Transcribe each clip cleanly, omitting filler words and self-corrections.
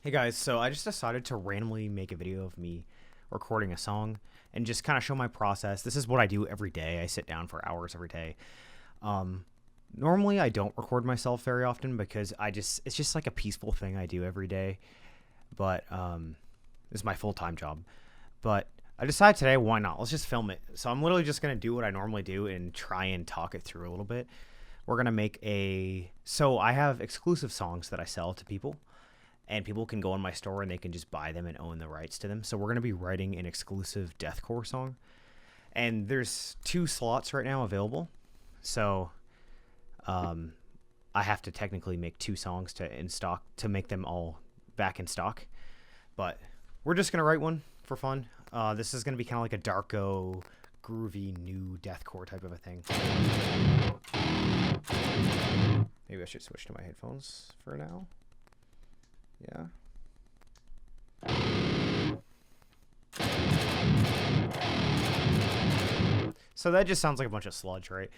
Hey guys, so I just decided to randomly make a video of me recording a song and just kind of show my process. This is what I do every day. I sit down for hours every day. Um, Normally I don't record myself very often because it's just like a peaceful thing I do every day. But it's my full-time job. But I decided today, why not? Let's just film it. So I'm literally just gonna do what I normally do and try and talk it through a little bit. We're gonna make so I have exclusive songs that I sell to people, and people can go on my store and they can just buy them and own the rights to them. So we're going to be writing an exclusive deathcore song, and there's 2 slots right now available. So I have to technically make 2 songs to make them all back in stock, but we're just going to write one for fun. This is going to be kind of like a darko, groovy, new deathcore type of a thing. Maybe I should switch to my headphones for now. Yeah. So that just sounds like a bunch of sludge, right?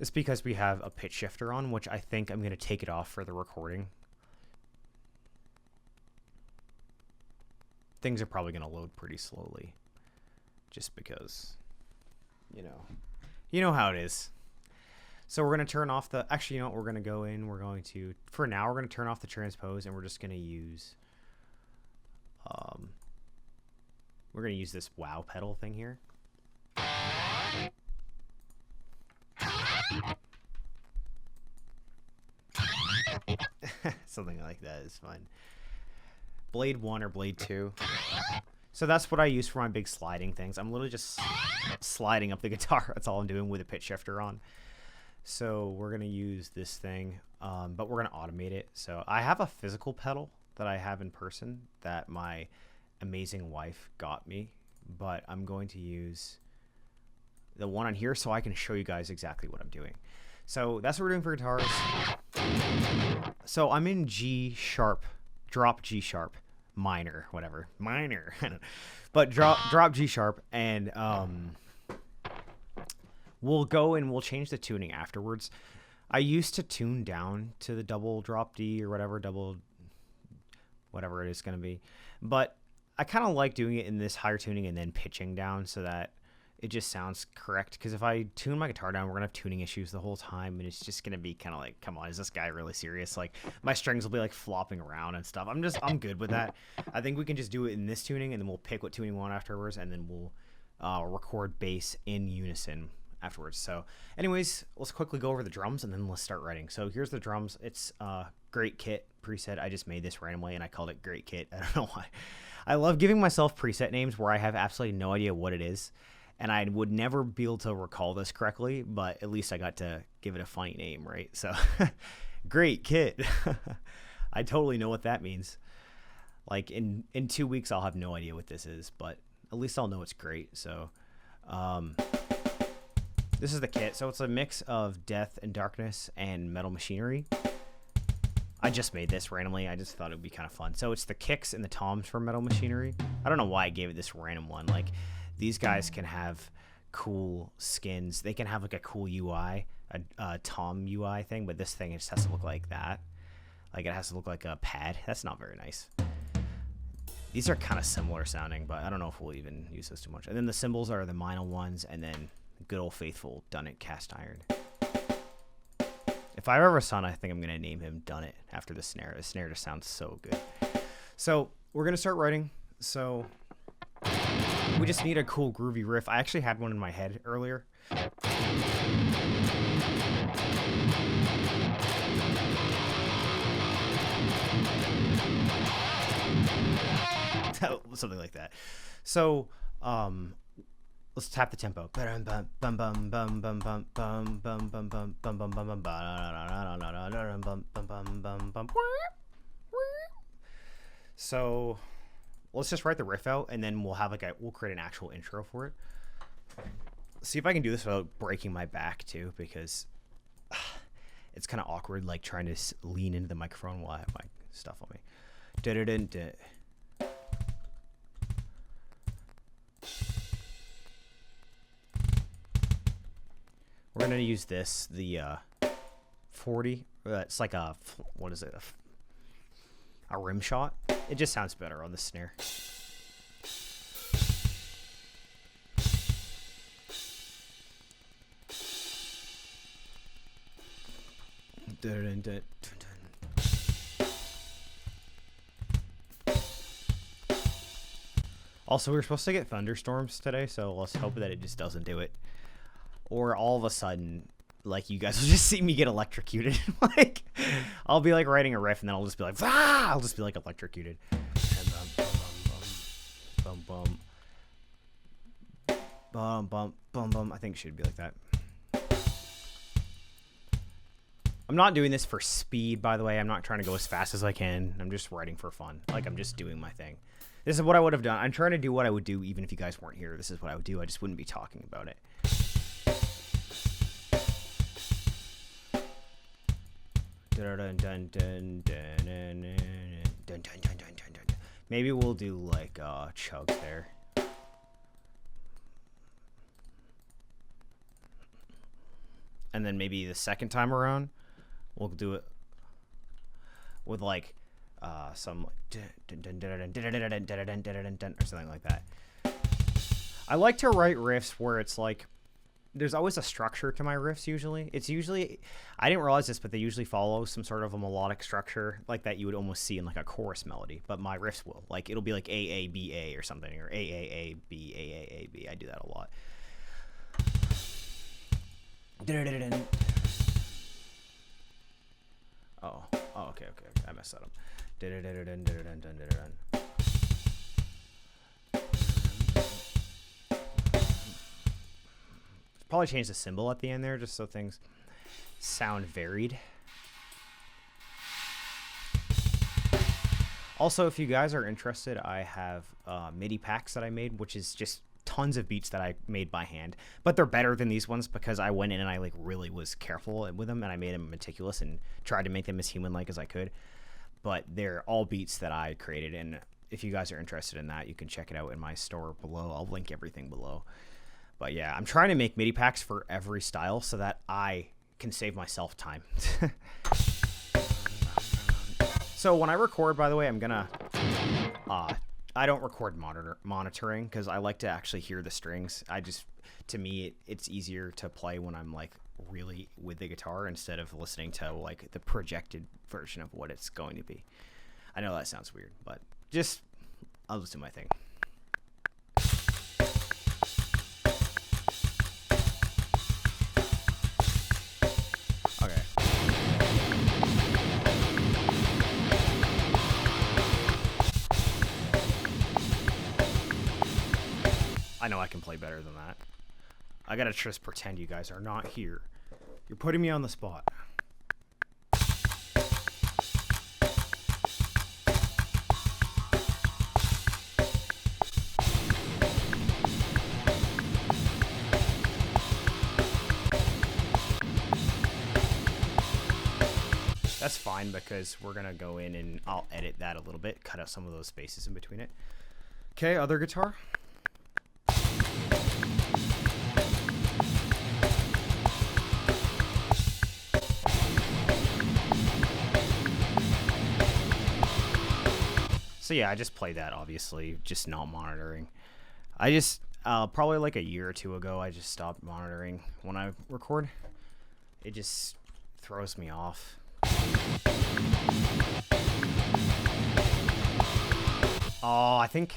It's because we have a pitch shifter on, which I think I'm going to take it off for the recording. Things are probably going to load pretty slowly, just because, you know how it is. So we're going to turn off actually, you know what, we're going to go in, for now, we're going to turn off the transpose, and we're just going to use, this wow pedal thing here. Something like that is fun. Blade 1 or Blade 2. So that's what I use for my big sliding things. I'm literally just sliding up the guitar. That's all I'm doing with a pitch shifter on. So we're going to use this thing, but we're going to automate it. So I have a physical pedal that I have in person that my amazing wife got me, but I'm going to use the one on here so I can show you guys exactly what I'm doing. So that's what we're doing for guitars. So I'm in G sharp, drop G sharp, minor, whatever, minor, but drop G sharp, and we'll go and we'll change the tuning afterwards. I used to tune down to the double drop D or whatever it is going to be. But I kind of like doing it in this higher tuning and then pitching down so that it just sounds correct. Because if I tune my guitar down, we're going to have tuning issues the whole time. And it's just going to be kind of like, come on, is this guy really serious? Like, my strings will be like flopping around and stuff. I'm good with that. I think we can just do it in this tuning, and then we'll pick what tuning we want afterwards. And then we'll record bass in unison afterwards. So anyways, let's quickly go over the drums and then let's start writing. So here's the drums. It's Great Kit preset. I just made this randomly and I called it Great Kit. I don't know why. I love giving myself preset names where I have absolutely no idea what it is, and I would never be able to recall this correctly, but at least I got to give it a funny name, right? So Great Kit. I totally know what that means. Like in 2 weeks I'll have no idea what this is, but at least I'll know it's great. So this is the kit. So it's a mix of Death and Darkness and Metal Machinery. I just made this randomly. I just thought it would be kind of fun. So it's the kicks and the toms for Metal Machinery. I don't know why I gave it this random one. Like, these guys can have cool skins. They can have like a cool UI, a tom UI thing, but this thing just has to look like that. Like, it has to look like a pad. That's not very nice. These are kind of similar sounding, but I don't know if we'll even use this too much. And then the cymbals are the minor ones, and then good old faithful Dunnit cast iron. If I ever have a son, I think I'm going to name him Dunnit after the snare. The snare just sounds so good. So we're going to start writing. So we just need a cool groovy riff. I actually had one in my head earlier. Something like that. So let's tap the tempo. So let's just write the riff out, and then we'll have we'll create an actual intro for it. See if I can do this without breaking my back too, because it's kind of awkward, like trying to lean into the microphone while I have my stuff on me. We're going to use the 40. It's like a, what is it? a rim shot. It just sounds better on the snare. Also, we were supposed to get thunderstorms today, so let's hope that it just doesn't do it. Or all of a sudden, like, you guys will just see me get electrocuted. Like, I'll be like writing a riff, and then I'll just be like, ah! I'll just be like electrocuted. And bum bum bum bum bum bum. I think it should be like that. I'm not doing this for speed, by the way. I'm not trying to go as fast as I can. I'm just writing for fun. Like, I'm just doing my thing. This is what I would have done. I'm trying to do what I would do even if you guys weren't here. This is what I would do. I just wouldn't be talking about it. Maybe we'll do like chugs there. And then maybe the second time around, we'll do it with like some or something like that. I like to write riffs where it's like there's always a structure to my riffs. Usually I didn't realize this, but they usually follow some sort of a melodic structure like that you would almost see in like a chorus melody, but my riffs will, like, it'll be like A or something, or A. I do that a lot. Okay. I messed that up. Probably change the cymbal at the end there just so things sound varied. Also, if you guys are interested, I have MIDI packs that I made, which is just tons of beats that I made by hand, but they're better than these ones because I went in and I like really was careful with them, and I made them meticulous and tried to make them as human-like as I could. But they're all beats that I created, and if you guys are interested in that, you can check it out in my store below. I'll link everything below. But yeah, I'm trying to make MIDI packs for every style so that I can save myself time. So when I record, by the way, I'm gonna I don't record monitoring because I like to actually hear the strings. To me, it's easier to play when I'm like really with the guitar instead of listening to like the projected version of what it's going to be. I know that sounds weird, but I'll just do my thing. Okay. I know I can play better than that. I gotta just pretend you guys are not here. You're putting me on the spot. That's fine because we're gonna go in and I'll edit that a little bit, cut out some of those spaces in between it. Okay, other guitar. So yeah, I just played that, obviously, just not monitoring. I just, probably like a year or two ago, I just stopped monitoring when I record. It just throws me off. Oh, I think...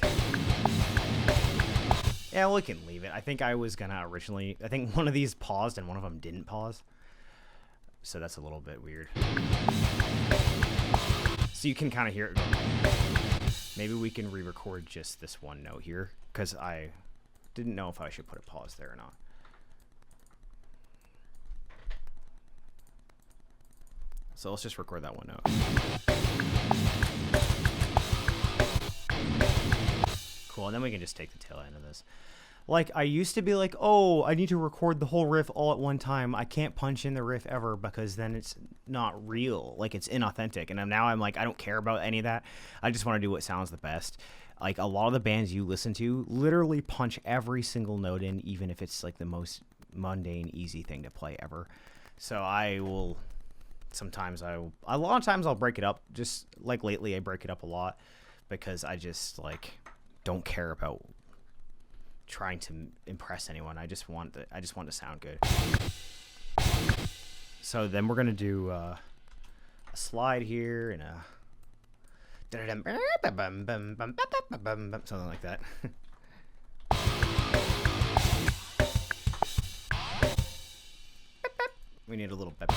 Yeah, we can leave it. I think I was gonna originally... I think one of these paused and one of them didn't pause. So that's a little bit weird. So you can kind of hear it. Maybe we can re-record just this one note here, because I didn't know if I should put a pause there or not. So let's just record that one note. Cool, and then we can just take the tail end of this. Like, I used to be like, oh, I need to record the whole riff all at one time. I can't punch in the riff ever because then it's not real. Like, it's inauthentic. And now I'm like, I don't care about any of that. I just want to do what sounds the best. Like, a lot of the bands you listen to literally punch every single note in, even if it's like the most mundane, easy thing to play ever. So I will sometimes a lot of times I'll break it up. Just like lately, I break it up a lot because I just like don't care about trying to impress anyone. I just want to sound good. So then we're gonna do a slide here and a something like that. We need a little bit.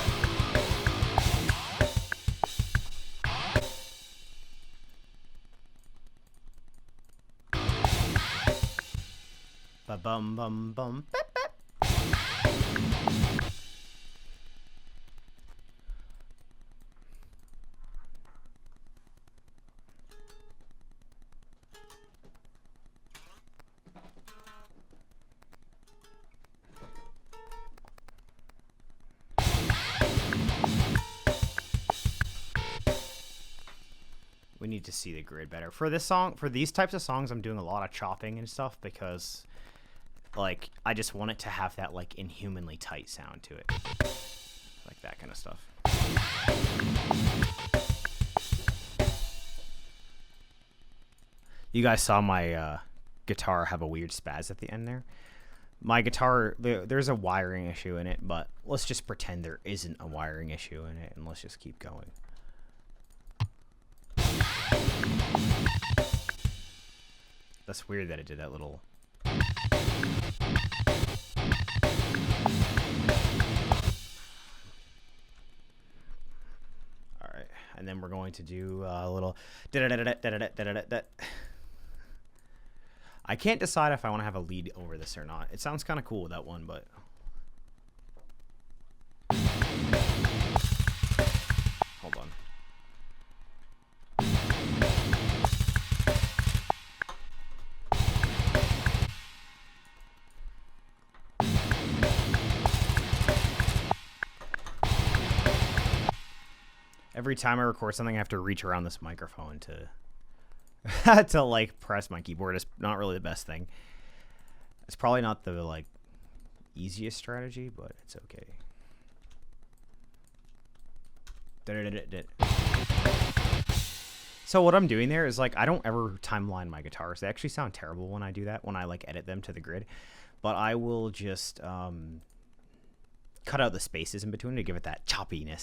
Ba bum bum bum. We need to see the grid better. For this song, for these types of songs, I'm doing a lot of chopping and stuff because, like, I just want it to have that, like, inhumanly tight sound to it. Like that kind of stuff. You guys saw my guitar have a weird spaz at the end there. My guitar, there's a wiring issue in it, but let's just pretend there isn't a wiring issue in it, and let's just keep going. That's weird that it did that little... Alright, and then we're going to do a little... I can't decide if I want to have a lead over this or not. It sounds kind of cool with that one, but... Hold on. Every time I record something, I have to reach around this microphone to to like press my keyboard. It's not really the best thing. It's probably not the like easiest strategy, but it's okay. So what I'm doing there is like I don't ever timeline my guitars. They actually sound terrible when I do that, when I like edit them to the grid. But I will just cut out the spaces in between to give it that choppiness.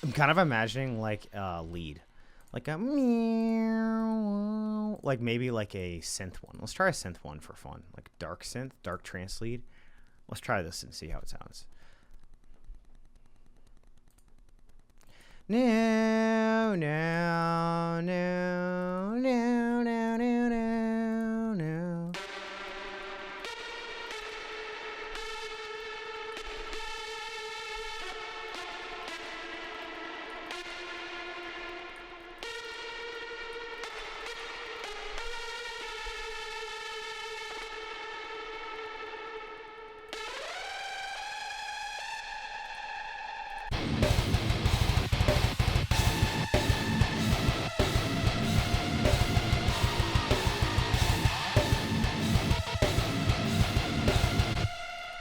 I'm kind of imagining like a lead, like a meow, like maybe like a synth one. Let's try a synth one for fun, like dark synth, dark trance lead. Let's try this and see how it sounds. No, no, no, no, no, no, no, no.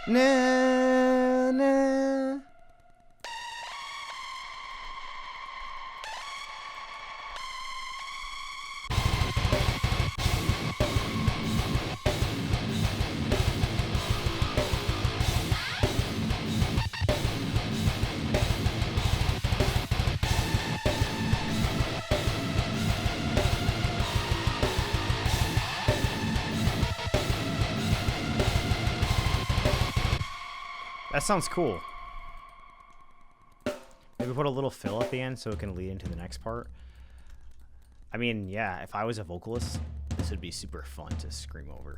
Na, na. That sounds cool. Maybe put a little fill at the end so it can lead into the next part. I mean, yeah, if I was a vocalist, this would be super fun to scream over.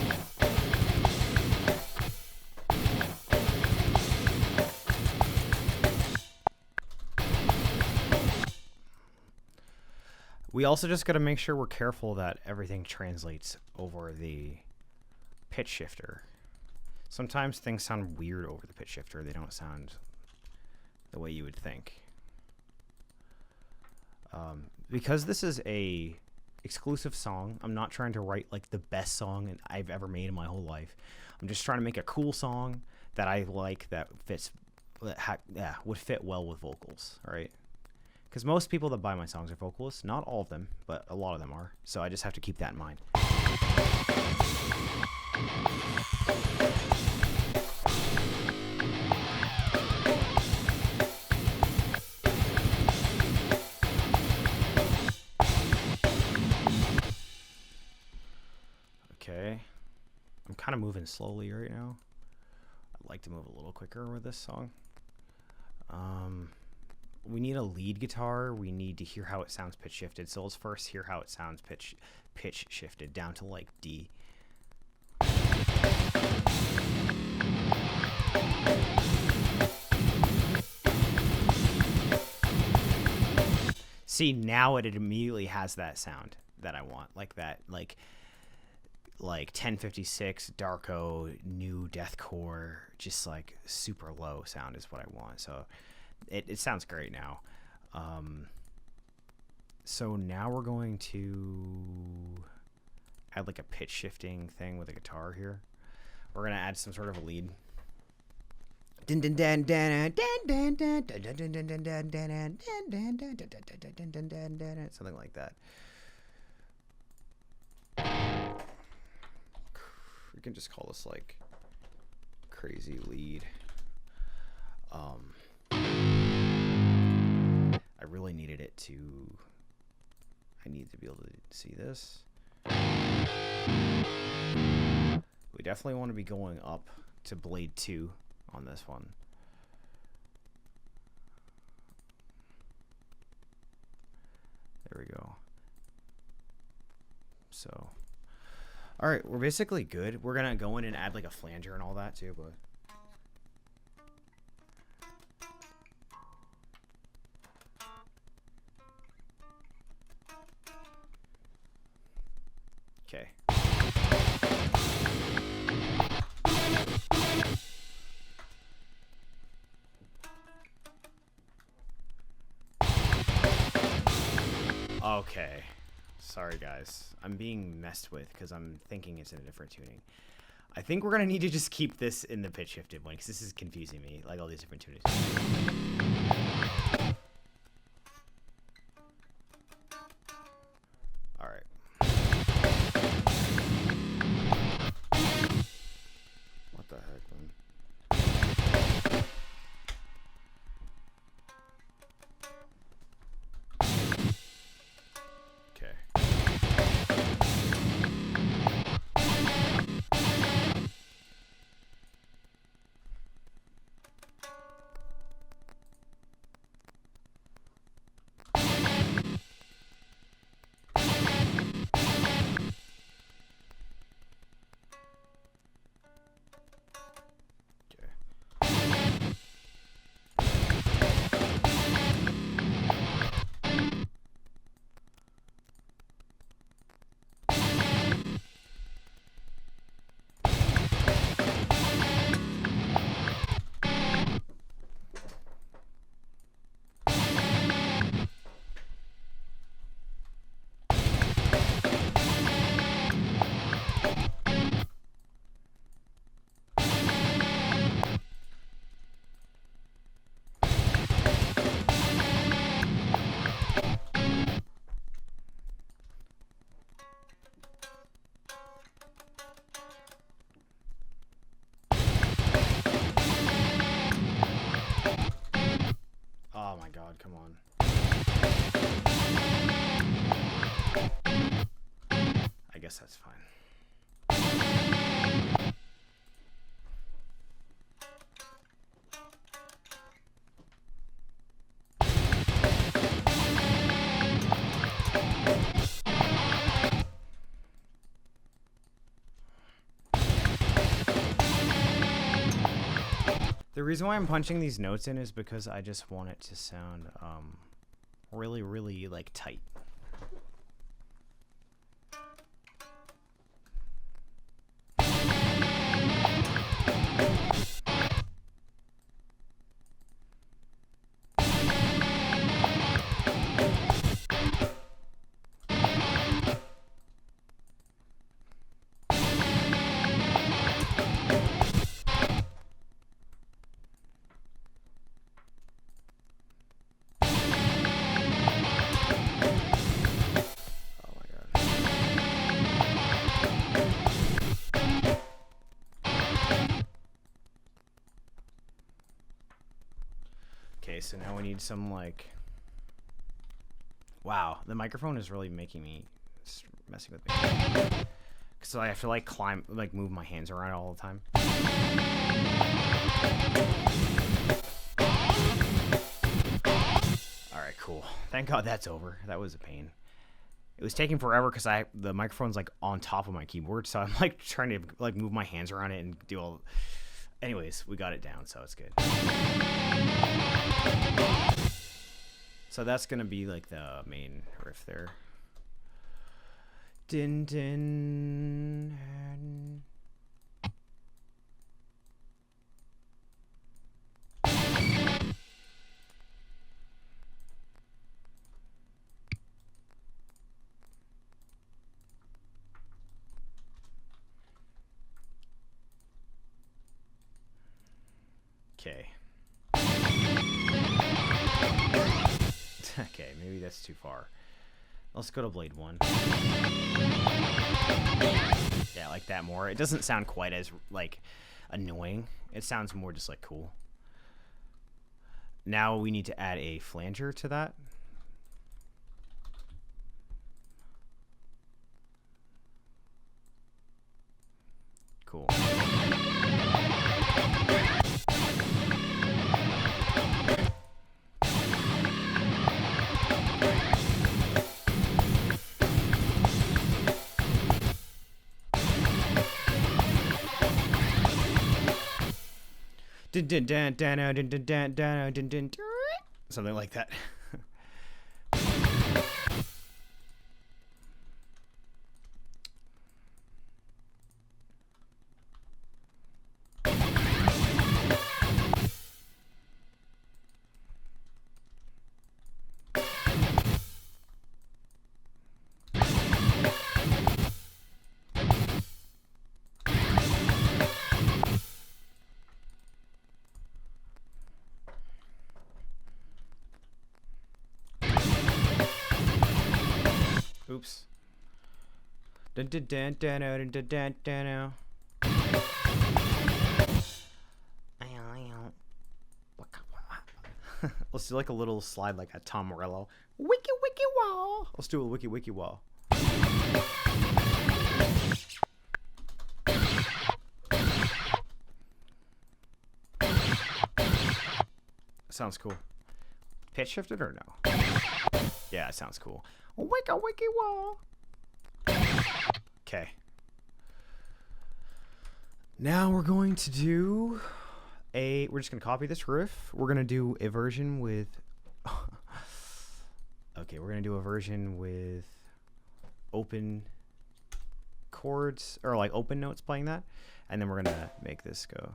We also just got to make sure we're careful that everything translates over the pitch shifter. Sometimes things sound weird over the pitch shifter. They don't sound the way you would think. Because this is a exclusive song, I'm not trying to write like the best song I've ever made in my whole life. I'm just trying to make a cool song that I like, that fits, would fit well with vocals, all right? Because most people that buy my songs are vocalists. Not all of them, but a lot of them are. So I just have to keep that in mind. Okay. I'm kind of moving slowly right now. I'd like to move a little quicker with this song. We need a lead guitar. We need to hear how it sounds pitch shifted. So let's first hear how it sounds pitch shifted down to like D. See, now it immediately has that sound that I want, like that, like 1056 Darko new deathcore, just like super low sound is what I want. So it sounds great now. So now we're going to add like a pitch shifting thing with a guitar here. We're gonna add some sort of a lead. Something like that. We can just call this like crazy lead. I really needed it to, I need to be able to see this. We definitely want to be going up to blade 2 on this one. There we go. So, all right, we're basically good. We're gonna go in and add like a flanger and all that too, but okay. Okay. Sorry, guys. I'm being messed with because I'm thinking it's in a different tuning. I think we're going to need to just keep this in the pitch shifted one because this is confusing me, like all these different tunings. All right. What the heck, man? Oh my god, come on. I guess that's fine. The reason why I'm punching these notes in is because I just want it to sound really, really like tight. So now we need some like, wow, the microphone is really making me, messing with me. So I have to like climb, like move my hands around all the time. All right, cool. Thank God that's over. That was a pain. It was taking forever because the microphone's like on top of my keyboard, so I'm like trying to like move my hands around it and do all. Anyways, we got it down, so it's good. So that's gonna be like the main riff there. Din din. Okay. Okay, maybe that's too far. Let's go to Blade 1. Yeah, like that more. It doesn't sound quite as, like, annoying. It sounds more just, like, cool. Now we need to add a flanger to that. Cool. Something like that. Oops. Let's do like a little slide like a Tom Morello. Wiki wiki wall. Let's do a wiki wiki wall. Sounds cool. Pitch shifted or no? Yeah, it sounds cool. Wiki wiki wall. Okay. Now we're going to do we're just going to copy this riff. We're going to do a version with okay, we're going to do a version with open chords or like open notes playing that, and then we're going to make this go.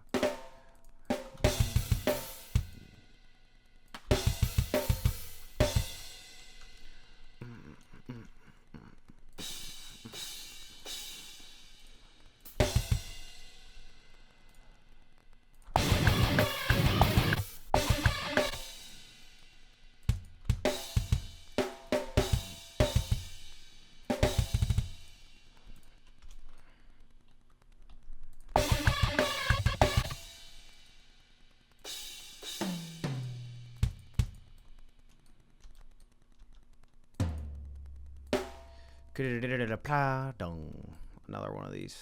Another one of these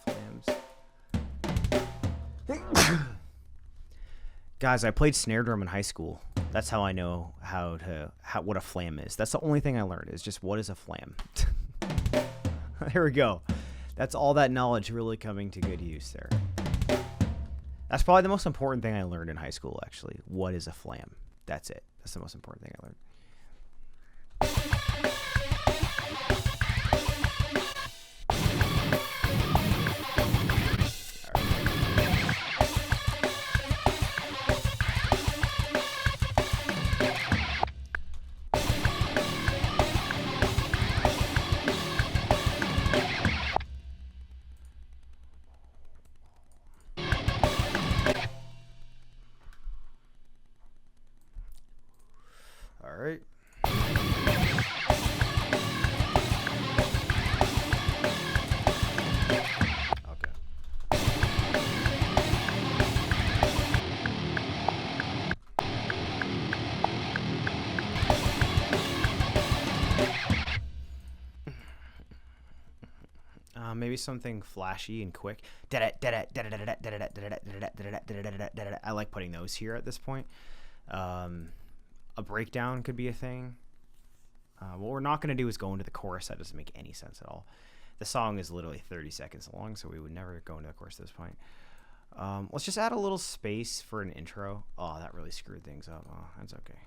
flams. Guys, I played snare drum in high school. That's how I know what a flam is. That's the only thing I learned is just what is a flam. There we go. That's all that knowledge really coming to good use there. That's probably the most important thing I learned in high school, actually. What is a flam? That's it. That's the most important thing I learned. All right. Maybe something flashy and quick. I like putting those here at this point. A breakdown could be a thing. What we're not going to do is go into the chorus. That doesn't make any sense at all. The song is literally 30 seconds long, so we would never go into the chorus at this point. Let's just add a little space for an intro. Oh, that really screwed things up. Oh, that's okay.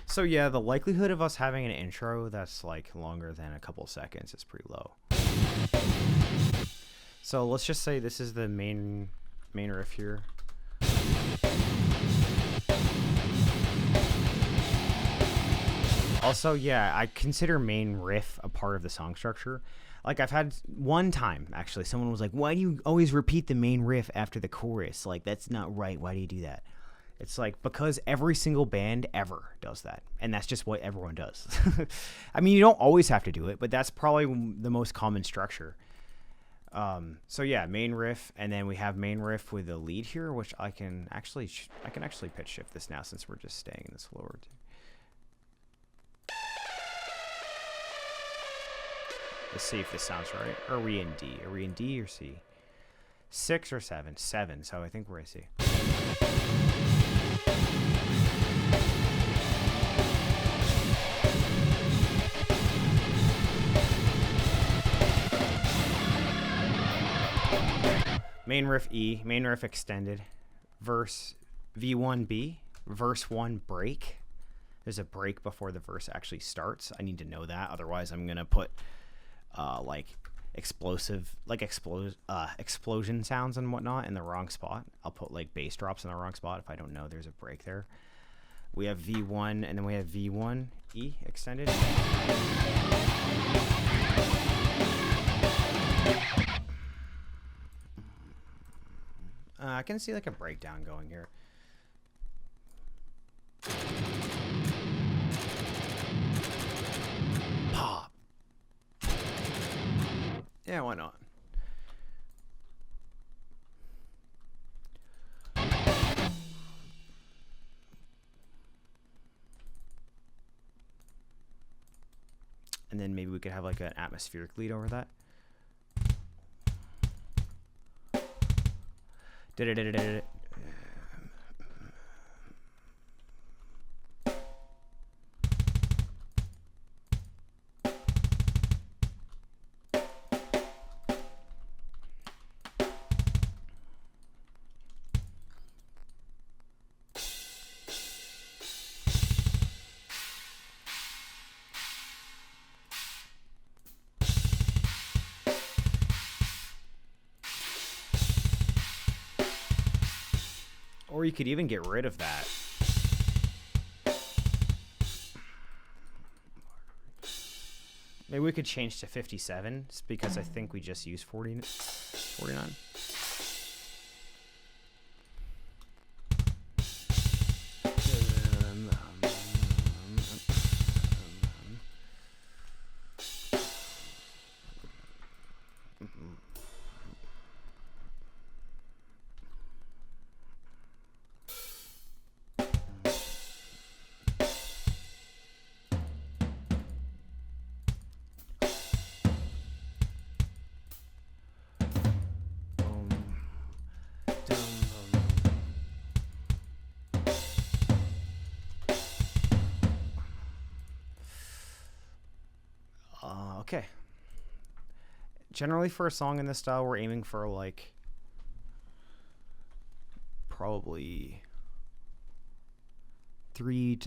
So yeah, the likelihood of us having an intro that's like longer than a couple seconds is pretty low. So let's just say this is the main riff here. Also, yeah, I consider main riff a part of the song structure. Like, I've had one time, actually, someone was like, why do you always repeat the main riff after the chorus? Like, that's not right. Why do you do that? It's like, because every single band ever does that. And that's just what everyone does. I mean, you don't always have to do it, but that's probably the most common structure. So yeah, main riff, and then we have main riff with a lead here, which I can actually pitch shift this now since we're just staying in this lower. Let's see if this sounds right. Are we in D? Are we in D or C? 6 or 7? 7, so I think we're in C. Main riff E, main riff extended, verse V1B, verse 1 break. There's a break before the verse actually starts. I need to know that, otherwise I'm gonna put explosion sounds and whatnot in the wrong spot. I'll put like bass drops in the wrong spot if I don't know there's a break there. We have V1 and then we have V1 E extended. I can see like a breakdown going here. Pop. Yeah, why not? And then maybe we could have like an atmospheric lead over that. Or you could even get rid of that. Maybe we could change to 57 because I think we just used 49. Okay. Generally for a song in this style, we're aiming for like probably 3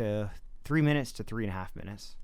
minutes to 3.5 minutes.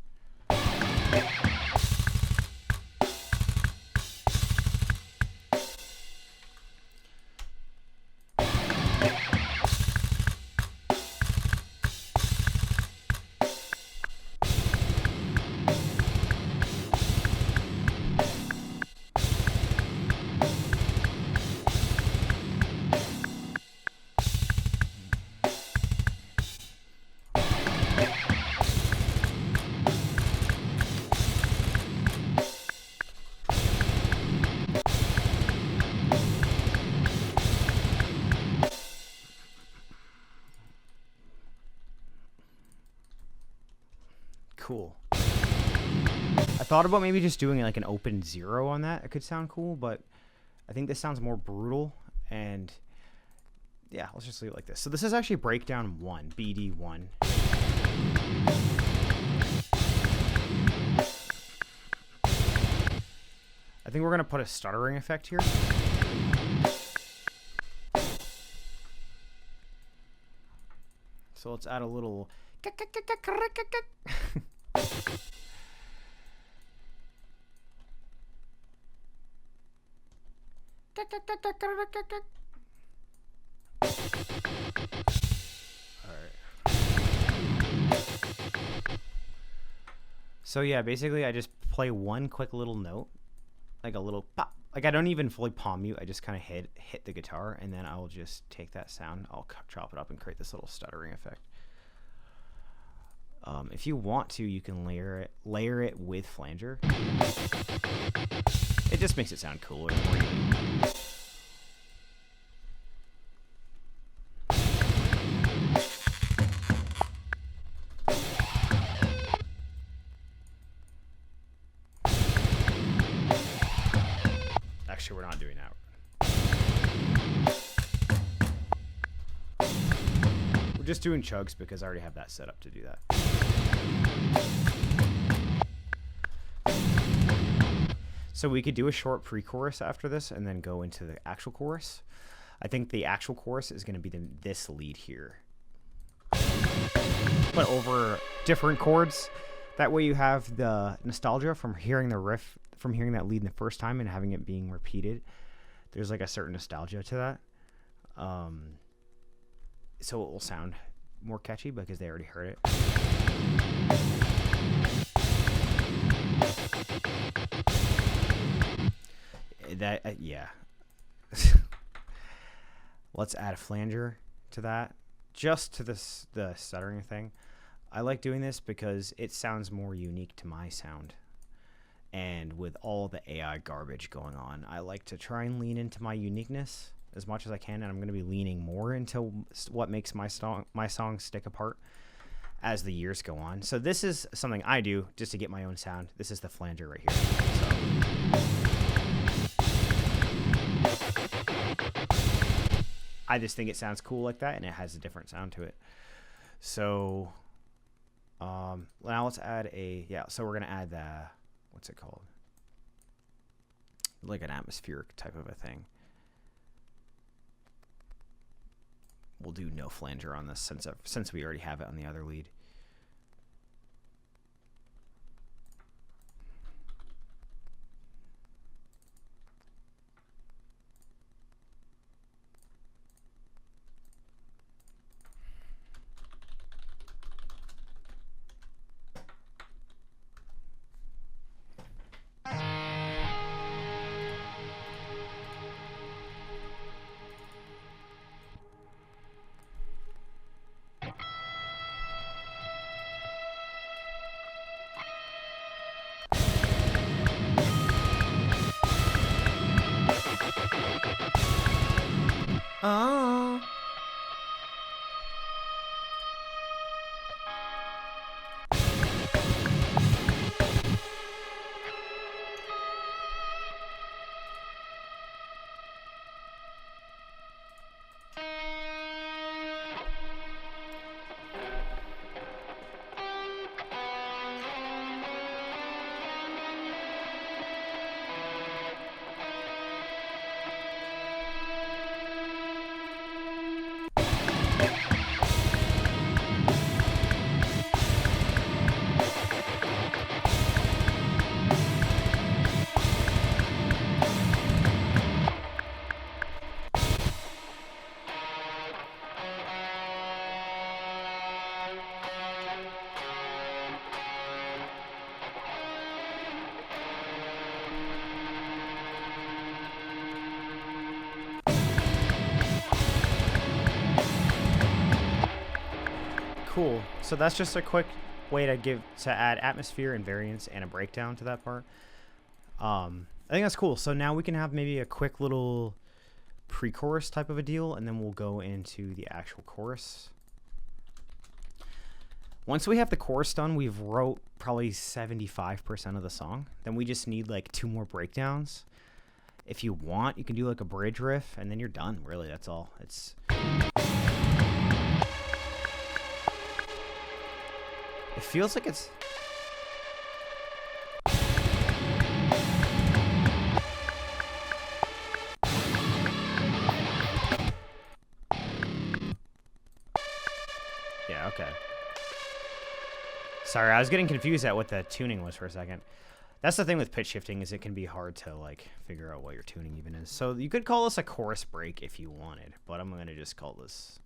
Cool. I thought about maybe just doing like an open 0 on that. It could sound cool, but I think this sounds more brutal. And yeah, let's just leave it like this. So this is actually breakdown 1, BD1. I think we're gonna put a stuttering effect here. So let's add a little. So yeah, basically I just play one quick little note, like a little pop. Like I don't even fully palm mute. I just kind of hit the guitar, and then I'll just take that sound, I'll chop it up and create this little stuttering effect. If you want to, you can layer it with flanger. It just makes it sound cooler. Actually, we're not doing that. We're just doing chugs because I already have that set up to do that. So we could do a short pre-chorus after this and then go into the actual chorus. I think the actual chorus is going to be this lead here, but over different chords. That way you have the nostalgia from hearing the riff, from hearing that lead the first time and having it being repeated. There's like a certain nostalgia to that. So it will sound more catchy because they already heard it. Yeah. Let's add a flanger to that, just to the stuttering thing. I like doing this because it sounds more unique to my sound. And with all the AI garbage going on, I like to try and lean into my uniqueness as much as I can, and I'm going to be leaning more into what makes my song stick apart as the years go on. So this is something I do just to get my own sound. This is the flanger right here. I just think it sounds cool like that, and it has a different sound to it. So now let's add so we're going to add the, what's it called? Like an atmospheric type of a thing. We'll do no flanger on this since we already have it on the other lead. Oh. Cool. So that's just a quick way to add atmosphere and variance and a breakdown to that part. I think that's cool. So now we can have maybe a quick little pre-chorus type of a deal, and then we'll go into the actual chorus. Once we have the chorus done, we've wrote probably 75% of the song. Then we just need like 2 more breakdowns. If you want, you can do like a bridge riff, and then you're done. Really, that's all. It feels like it's... Yeah, okay. Sorry, I was getting confused at what the tuning was for a second. That's the thing with pitch shifting, is it can be hard to like figure out what your tuning even is. So you could call this a chorus break if you wanted, but I'm gonna just call this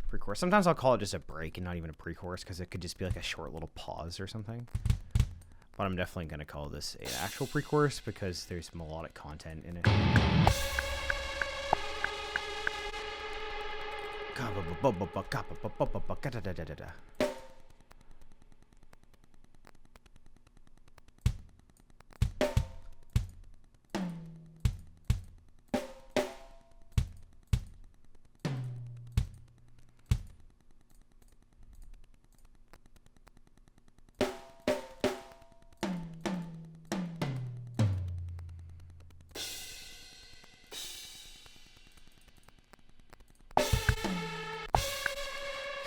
pre-chorus. Sometimes I'll call it just a break and not even a pre-chorus, because it could just be like a short little pause or something. But I'm definitely gonna call this an actual pre-chorus because there's melodic content in it.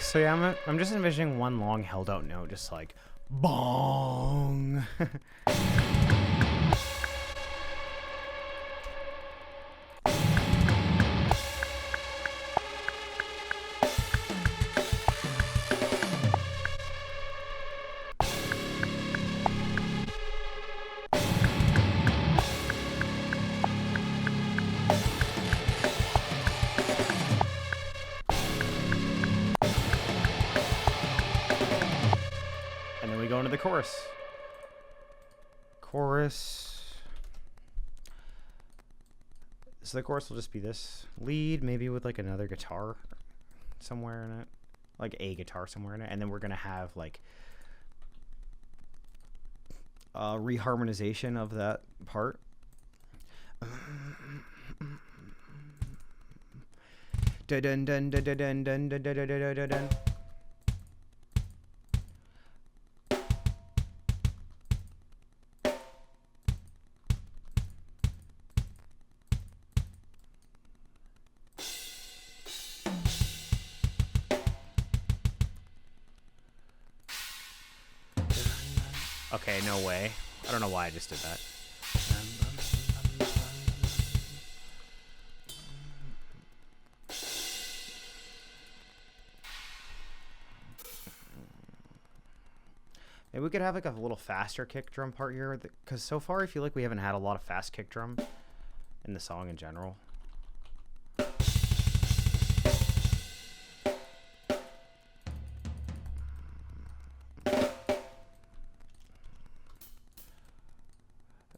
So yeah, I'm just envisioning one long held out note, just like bong. Go into the chorus. So the chorus will just be this lead, maybe with like another guitar somewhere in it, like a guitar somewhere in it, and then we're gonna have like a reharmonization of that part. Dun dun dun dun dun dun dun dun dun dun dun. Okay, no way. I don't know why I just did that. Maybe we could have like a little faster kick drum part here, because so far I feel like we haven't had a lot of fast kick drum in the song in general.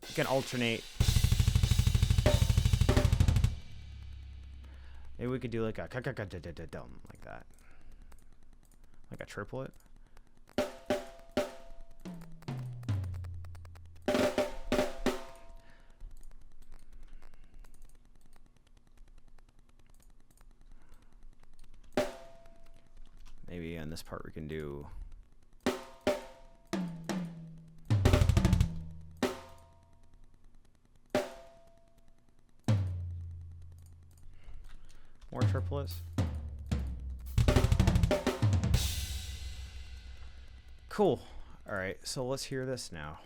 We can alternate. Maybe we could do like a dum like that, like a triplet. Maybe on this part we can do. More triplets. Cool. All right, so let's hear this now.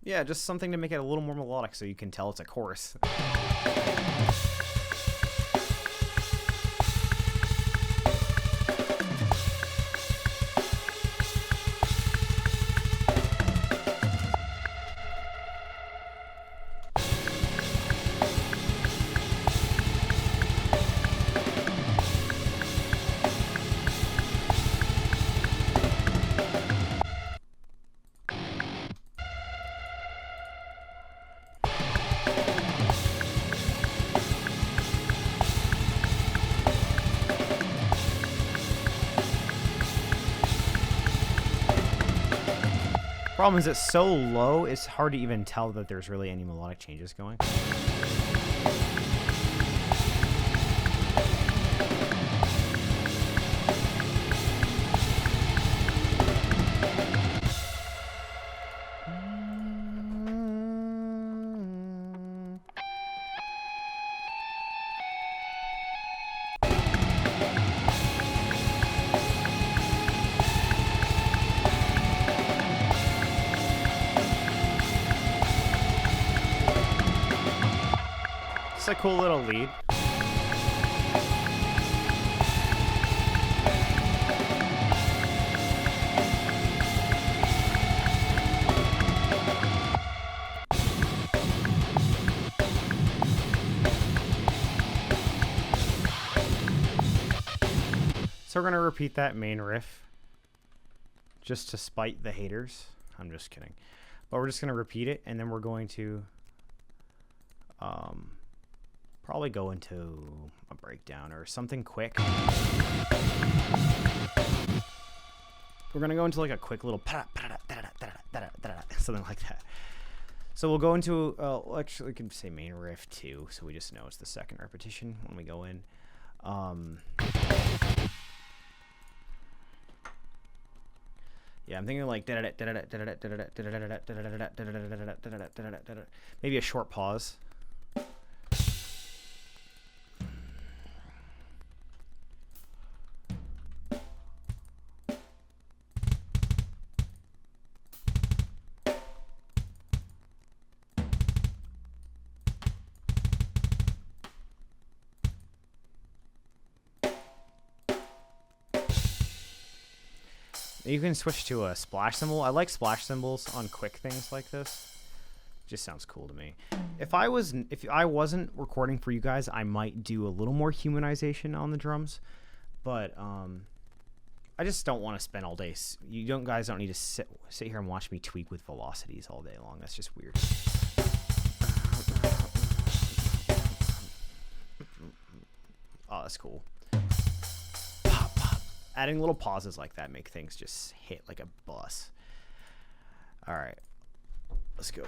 Yeah, just something to make it a little more melodic so you can tell it's a chorus. Problem is it's so low, it's hard to even tell that there's really any melodic changes going. It's a cool little lead. So we're going to repeat that main riff just to spite the haters. I'm just kidding. But we're just going to repeat it, and then we're going to probably go into a breakdown or something quick. We're going to go into like a quick little something like that. So we'll go into, actually we can say main riff too, so we just know it's the second repetition when we go in. Yeah, I'm thinking like maybe a short pause. You can switch to a splash cymbal. I like splash cymbals on quick things like this. Just sounds cool to me. If I wasn't recording for you guys, I might do a little more humanization on the drums, but I just don't want to spend all day. Guys don't need to sit here and watch me tweak with velocities all day long. That's just weird. Oh, that's cool. Adding little pauses like that make things just hit like a bus. All right, let's go.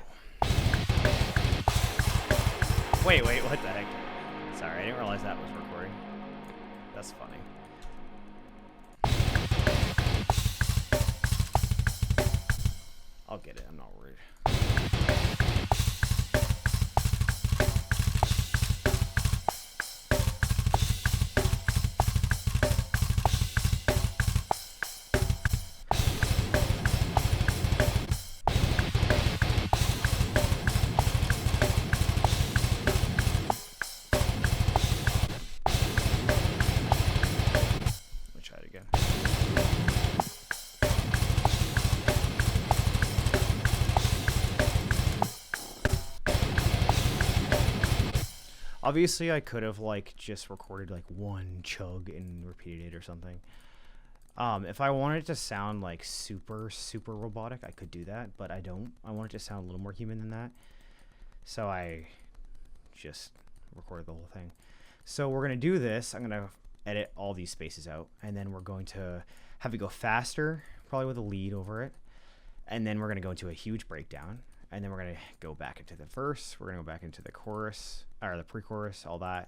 Wait, what the heck? Sorry, I didn't realize that was recording. That's funny. I'll get it, I'm not worried. Obviously, I could have like just recorded like one chug and repeated it or something. If I wanted it to sound like super robotic, I could do that, but I don't. I want it to sound a little more human than that. So I just recorded the whole thing. So we're going to do this. I'm going to edit all these spaces out, and then we're going to have it go faster, probably with a lead over it. And then we're going to go into a huge breakdown. And then we're going to go back into the verse. We're going to go back into the chorus, or the pre-chorus, all that.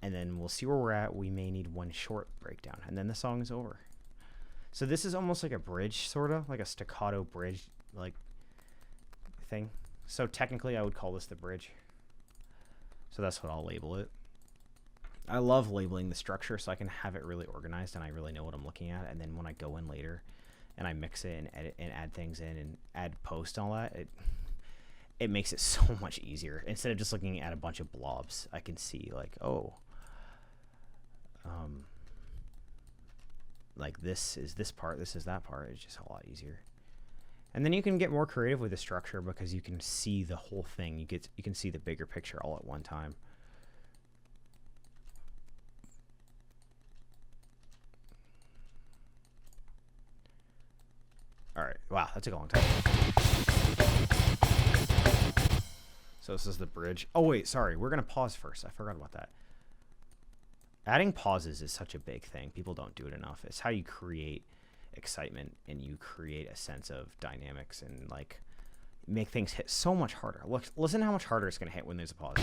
And then we'll see where we're at. We may need one short breakdown. And then the song is over. So this is almost like a bridge, sort of. Like a staccato bridge, like, thing. So technically, I would call this the bridge. So that's what I'll label it. I love labeling the structure so I can have it really organized and I really know what I'm looking at. And then when I go in later and I mix it and edit and add things in and add post and all that, it makes it so much easier. Instead of just looking at a bunch of blobs, I can see like, oh, like this is this part, this is that part. It's just a lot easier. And then you can get more creative with the structure because you can see the whole thing. You can see the bigger picture all at one time. All right. Wow, that took a long time. So this is the bridge. Oh, wait, sorry. We're going to pause first. I forgot about that. Adding pauses is such a big thing. People don't do it enough. It's how you create. excitement, and you create a sense of dynamics and like make things hit so much harder. Look, listen how much harder it's gonna hit when there's a pause.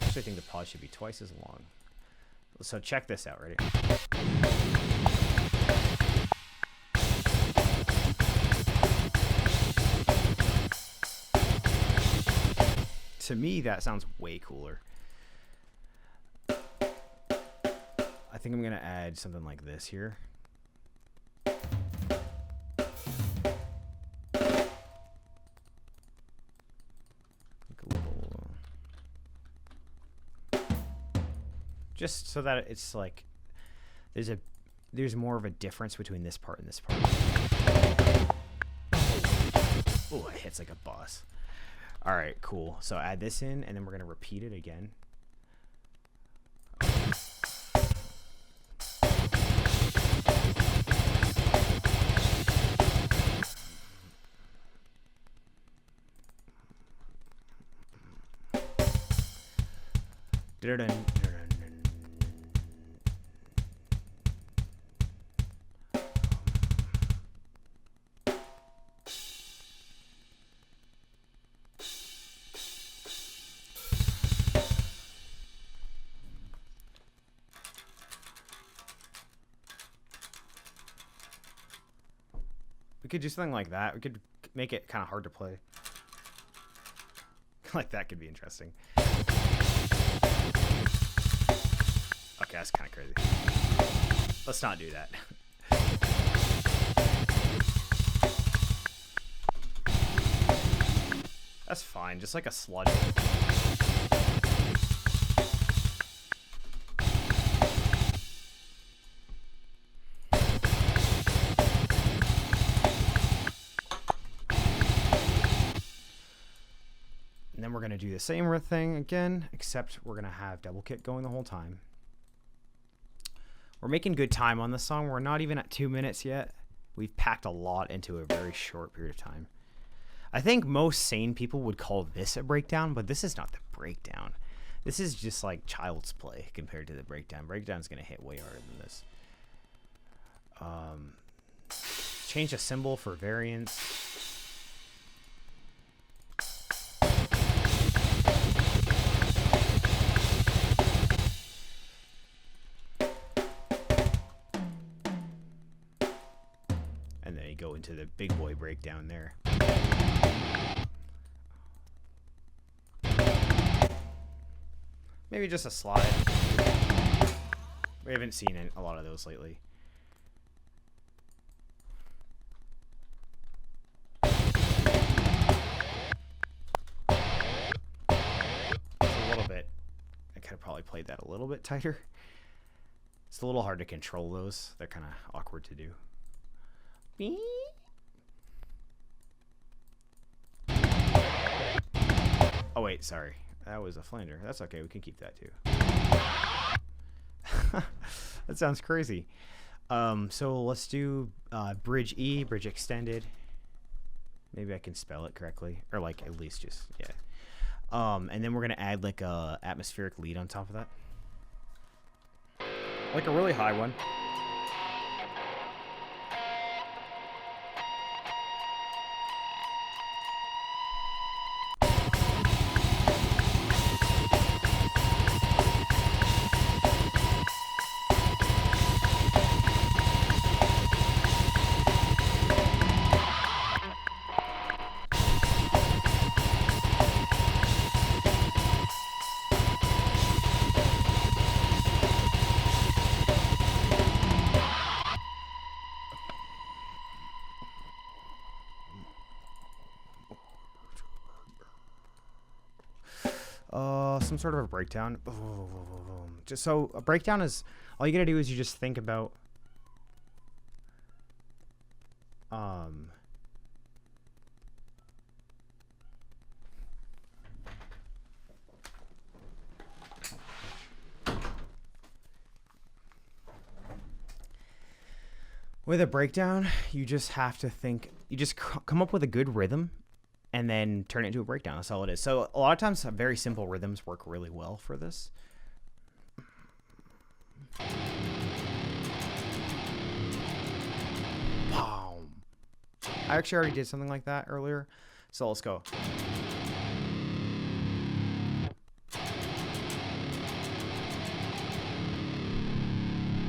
Actually, I think the pause should be twice as long. So check this out, ready? To me, that sounds way cooler. I think I'm gonna add something like this here. Just so that it's like there's more of a difference between this part and this part. Oh, it hits like a boss. All right, cool. So add this in, and then we're gonna repeat it again. We could do something like that. We could make it kind of hard to play. Like that could be interesting. Okay, that's kind of crazy. Let's not do that. That's fine, just like a sludge. And then we're going to do the same thing again, except we're going to have double kick going the whole time. We're making good time on this song. We're not even at 2 minutes yet. We've packed a lot into a very short period of time. I think most sane people would call this a breakdown, but this is not the breakdown. This is just like child's play compared to the breakdown. Breakdown's going to hit way harder than this. Change a symbol for variance. And then you go into the big boy breakdown there. Maybe just a slide. We haven't seen a lot of those lately. It's a little bit. I could have probably played that a little bit tighter. It's a little hard to control those. They're kind of awkward to do. Oh wait, sorry. That was a flanger. That's okay. We can keep that too. That sounds crazy. So let's do bridge E, bridge extended. Maybe I can spell it correctly, or like at least just yeah. And then we're gonna add like a atmospheric lead on top of that, like a really high one. Some sort of a breakdown. Just so a breakdown is all you gotta do is you just think about with a breakdown, you just have to think, you just come up with a good rhythm and then turn it into a breakdown. That's all it is. So a lot of times very simple rhythms work really well for this. I actually already did something like that earlier. So let's go.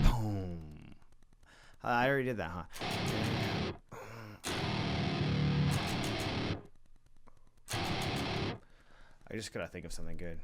Boom. I already did that, huh? I just gotta think of something good.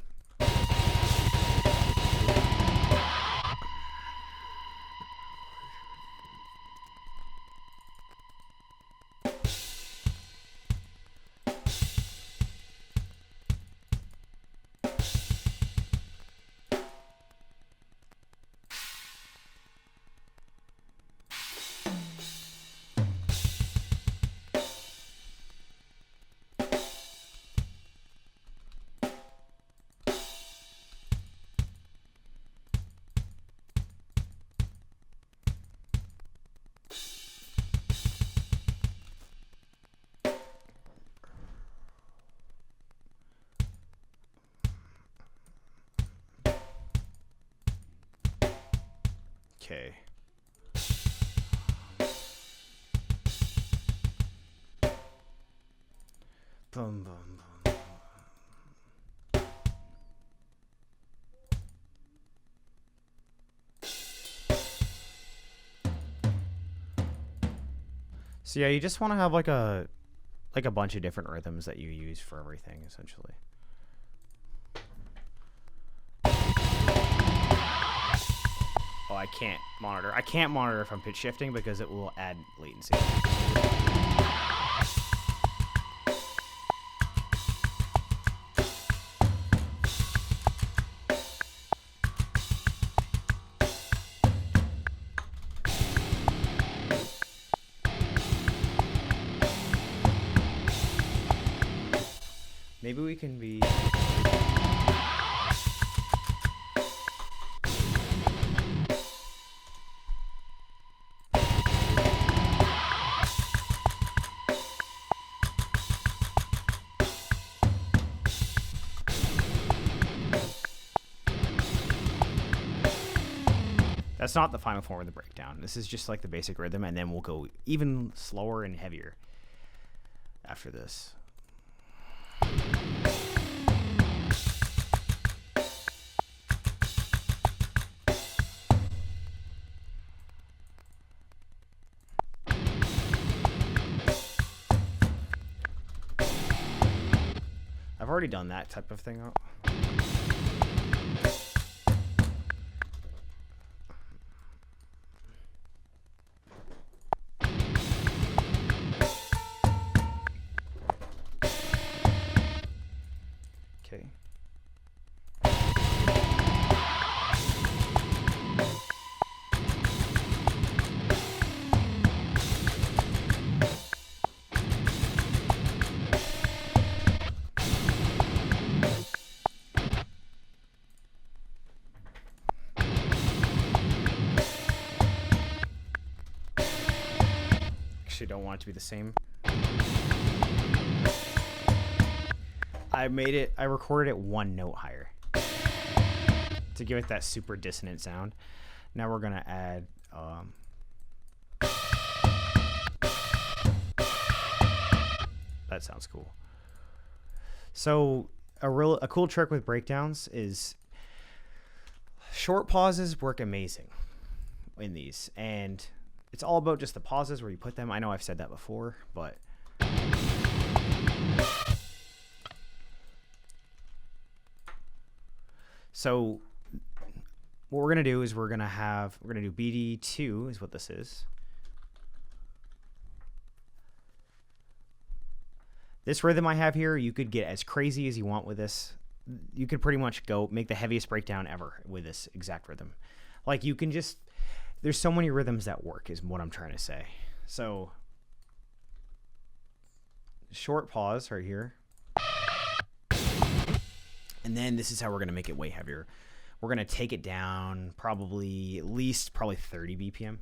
Okay. Boom, boom, boom. So yeah, you just want to have like a bunch of different rhythms that you use for everything, essentially. Oh, I can't monitor. I can't monitor if I'm pitch shifting because it will add latency. Maybe we can be... That's not the final form of the breakdown. This is just like the basic rhythm, and then we'll go even slower and heavier after this. I've already done that type of thing. Okay. Actually, don't want it to be the same. I recorded it one note higher to give it that super dissonant sound. Now we're gonna add that sounds cool. So a cool trick with breakdowns is short pauses work amazing in these, and it's all about just the pauses where you put them. I know I've said that before, but so what we're gonna do is we're gonna do BD2 is what this is. This rhythm I have here, you could get as crazy as you want with this. You could pretty much go make the heaviest breakdown ever with this exact rhythm. Like you can just, there's so many rhythms that work is what I'm trying to say. So short pause right here. And then this is how we're going to make it way heavier. We're going to take it down probably 30 BPM.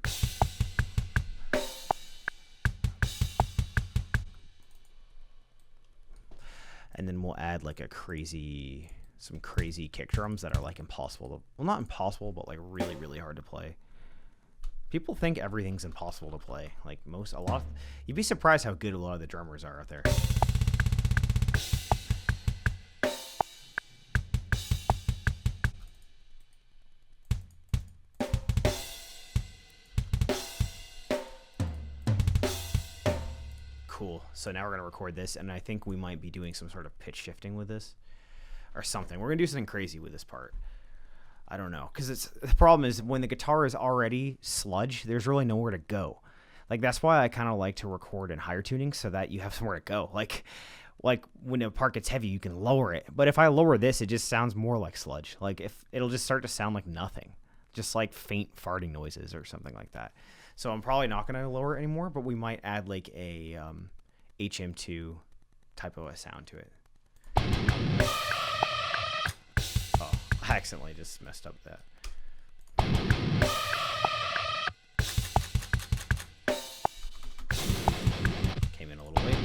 And then we'll add like some crazy kick drums that are like impossible to, well, not impossible, but like really, really hard to play. People think everything's impossible to play. Like you'd be surprised how good a lot of the drummers are out there. Cool. So now we're gonna record this, and I think we might be doing some sort of pitch shifting with this, or something. We're gonna do something crazy with this part. I don't know, because the problem is when the guitar is already sludge, there's really nowhere to go. Like that's why I kind of like to record in higher tuning so that you have somewhere to go. Like when a part gets heavy, you can lower it. But if I lower this, it just sounds more like sludge. Like if it'll just start to sound like nothing, just like faint farting noises or something like that. So I'm probably not gonna lower it anymore, but we might add like a HM2 type of a sound to it. I accidentally just messed up that. Came in a little late.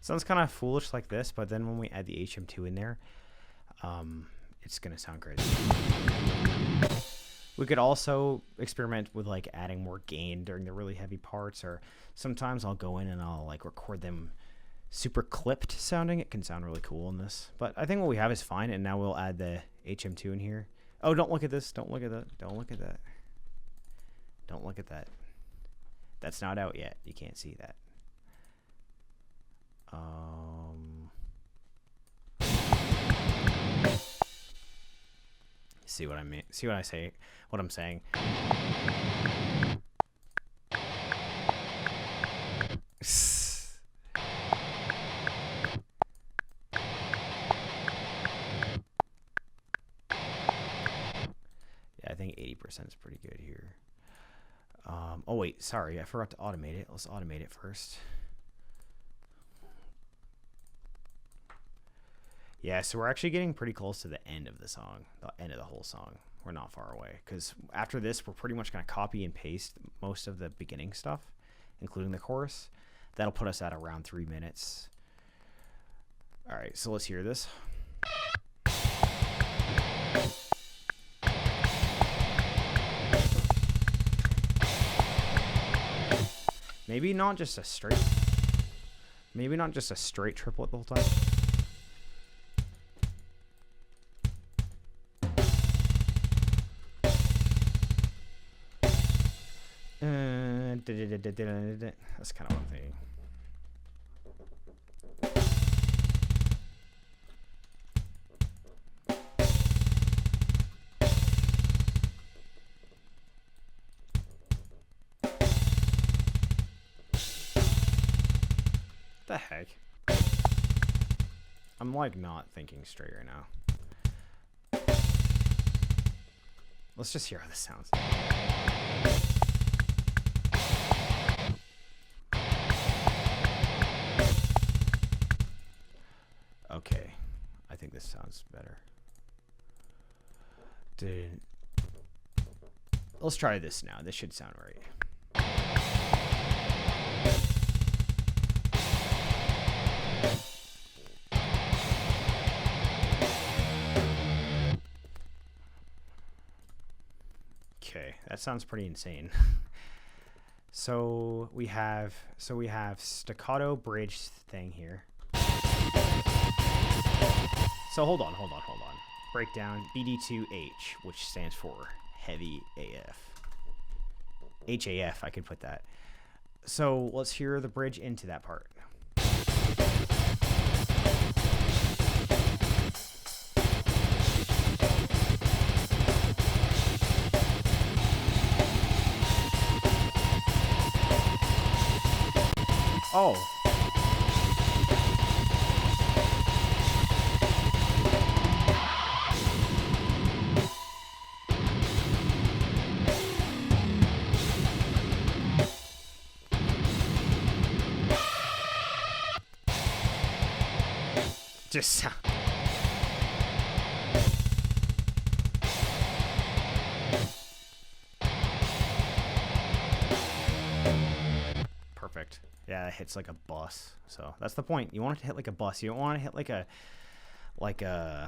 Sounds kind of foolish like this, but then when we add the HM2 in there, it's gonna sound crazy. We could also experiment with like adding more gain during the really heavy parts, or sometimes I'll go in and I'll like record them super clipped sounding. It can sound really cool in this, but I think what we have is fine. And now we'll add the HM2 in here. Oh, don't look at this. Don't look at that. Don't look at that. Don't look at that. That's not out yet. You can't see that. See what I mean? See what I say? What I'm saying? Yeah, I think 80% is pretty good here. Oh wait, sorry, I forgot to automate it. Let's automate it first. Yeah, so we're actually getting pretty close to the end of the song, the end of the whole song. We're not far away, because after this, we're pretty much going to copy and paste most of the beginning stuff, including the chorus. That'll put us at around 3 minutes. All right, so let's hear this. Maybe not just a straight triplet the whole time. That's kind of what I'm thinking. The heck? I'm like not thinking straight right now. Let's just hear how this sounds. Okay, I think this sounds better. Let's try this now. This should sound right. Okay, that sounds pretty insane. So we have staccato bridge thing here. So hold on. Breakdown BD2H, which stands for heavy AF. HAF, I could put that. So let's hear the bridge into that part. Oh. Just sound. Perfect. Yeah, it hits like a bus. So that's the point. You want it to hit like a bus. You don't want to hit like a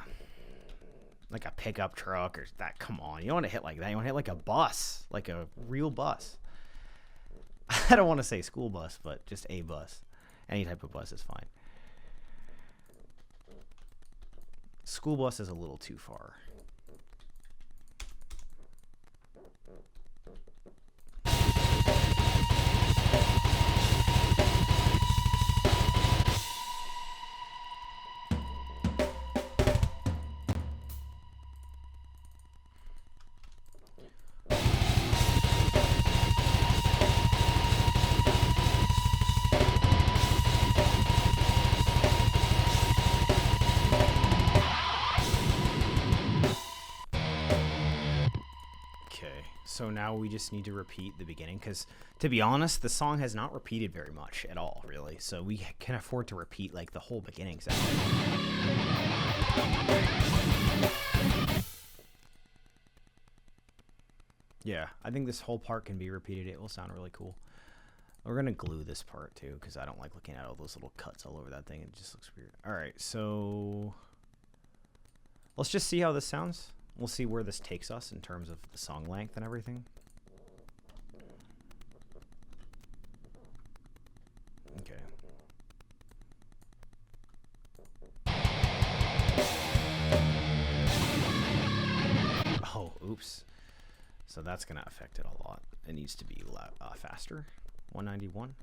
pickup truck or that. Come on. You don't want to hit like that. You want to hit like a bus, like a real bus. I don't want to say school bus, but just a bus. Any type of bus is fine. School bus is a little too far. So now we just need to repeat the beginning, because to be honest, the song has not repeated very much at all, really. So we can afford to repeat like the whole beginning section. Yeah, I think this whole part can be repeated. It will sound really cool. We're going to glue this part too, because I don't like looking at all those little cuts all over that thing. It just looks weird. All right, so let's just see how this sounds. We'll see where this takes us in terms of the song length and everything. Okay. Oh, oops. So that's going to affect it a lot. It needs to be faster. 191.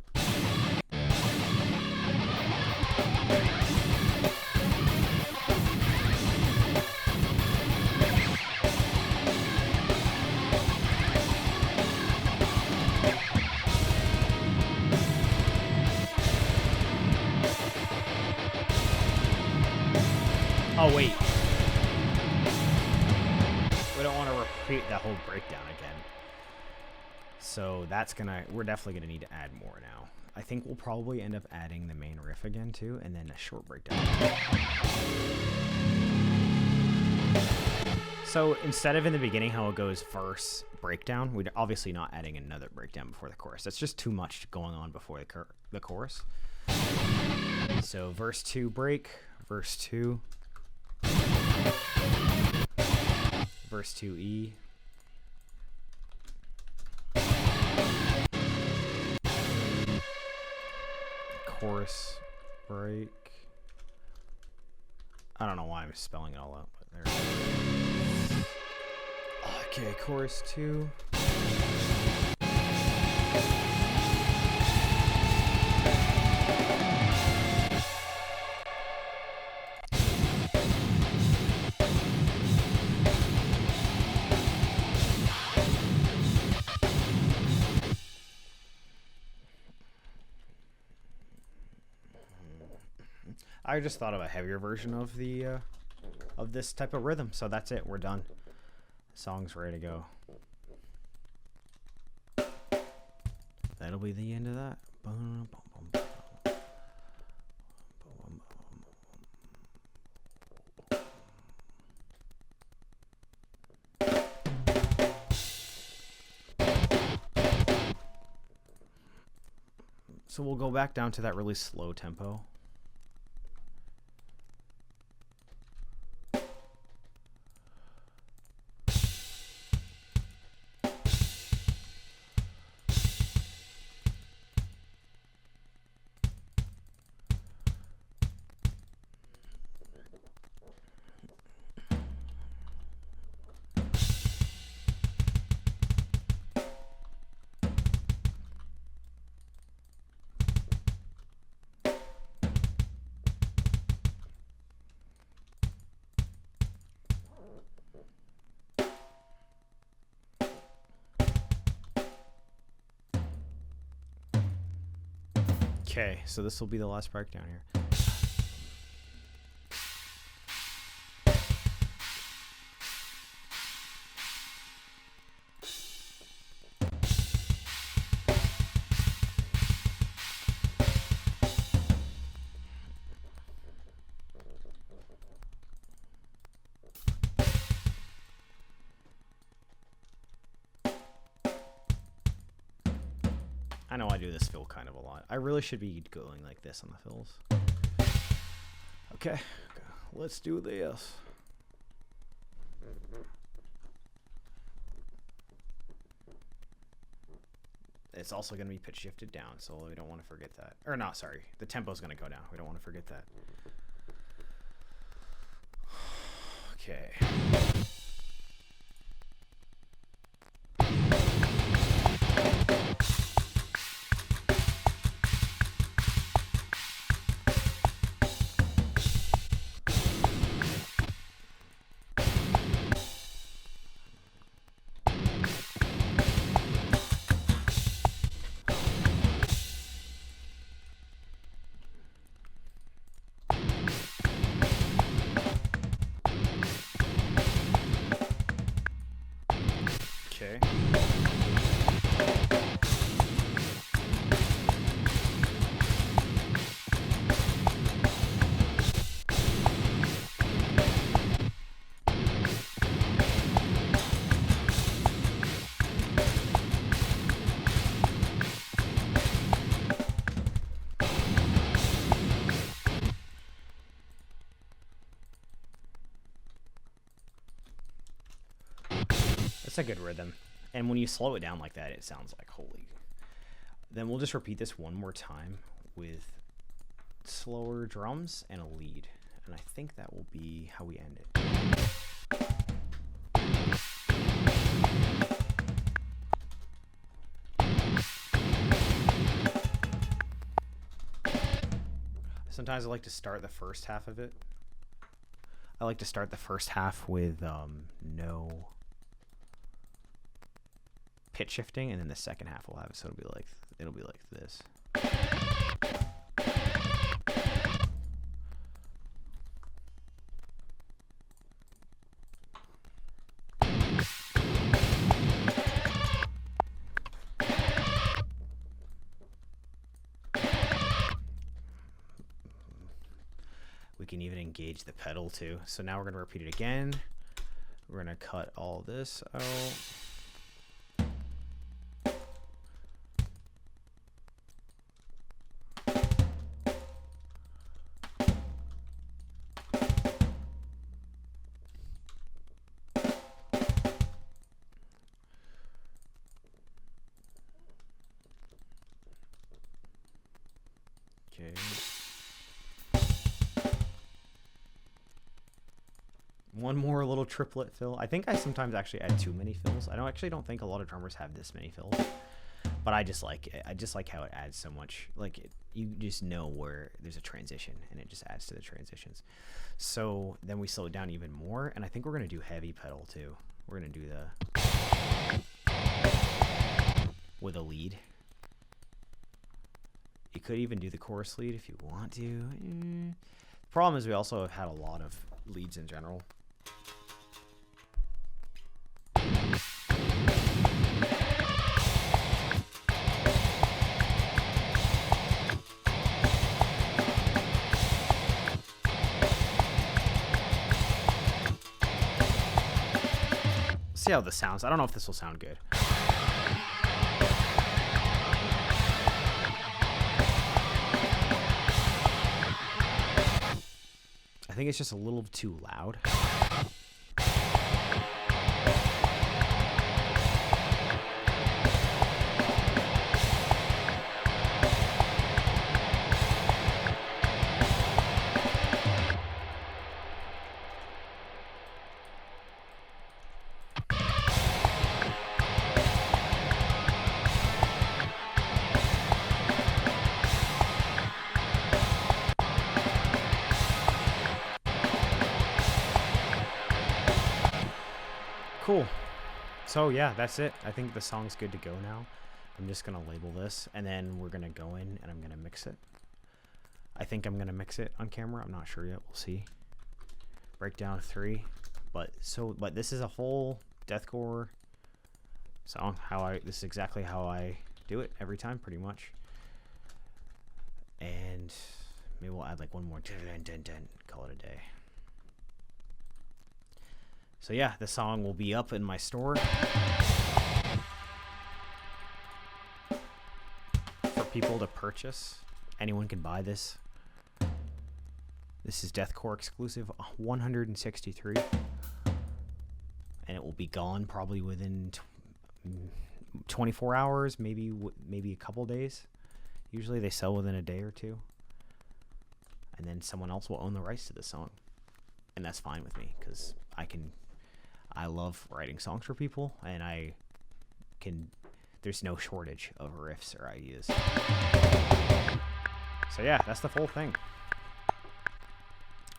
Oh, wait. We don't want to repeat that whole breakdown again. So that's we're definitely gonna need to add more now. I think we'll probably end up adding the main riff again too, and then a short breakdown. So instead of in the beginning how it goes verse breakdown, we're obviously not adding another breakdown before the chorus. That's just too much going on before the chorus. So verse 2 break, verse 2, verse 2 E, chorus break. I don't know why I'm spelling it all out, but there it is. Okay, chorus 2. I just thought of a heavier version of the of this type of rhythm, so that's it. We're done. The song's ready to go. That'll be the end of that. So we'll go back down to that really slow tempo. Okay, so this will be the last breakdown here. I know I do this fill kind of a lot. I really should be going like this on the fills. Okay, let's do this. It's also going to be pitch shifted down, so we don't want to forget that. Or not, sorry. The tempo's going to go down. We don't want to forget that. Okay. Okay. That's a good rhythm. And when you slow it down like that, it sounds like holy. Then we'll just repeat this one more time with slower drums and a lead. And I think that will be how we end it. Sometimes I like to start the first half of it. I like to start the first half with no pitch shifting, and then the second half will have it, so it'll be like this. We can even engage the pedal too. So now we're going to repeat it again. We're going to cut all this out. Okay. One more little triplet fill. I think I sometimes actually add too many fills. I don't think a lot of drummers have this many fills, but I just like it. I just like how it adds so much. Like you just know where there's a transition, and it just adds to the transitions. So then we slow it down even more, and I think we're gonna do heavy pedal too. We're gonna do the with a lead. You could even do the chorus lead if you want to. The problem is we also have had a lot of leads in general. See how this sounds. I don't know if this will sound good. I think it's just a little too loud. Cool. So yeah, that's it. I think the song's good to go now. I'm just going to label this, and then we're going to go in and I'm going to mix it. I think I'm going to mix it on camera. I'm not sure yet. We'll see. Breakdown 3. But this is a full deathcore song. This is exactly how I do it every time, pretty much. And maybe we'll add like one more. Call it a day. So yeah, the song will be up in my store for people to purchase. Anyone can buy this. This is Deathcore exclusive, 163, and it will be gone probably within 24 hours, maybe a couple days. Usually they sell within a day or two, and then someone else will own the rights to the song, and that's fine with me because I love writing songs for people, and there's no shortage of riffs or ideas. So yeah, that's the full thing.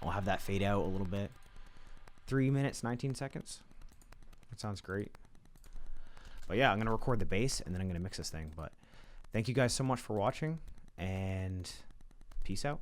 I'll have that fade out a little bit. 3 minutes, 19 seconds. That sounds great. But yeah, I'm going to record the bass, and then I'm going to mix this thing. But thank you guys so much for watching, and peace out.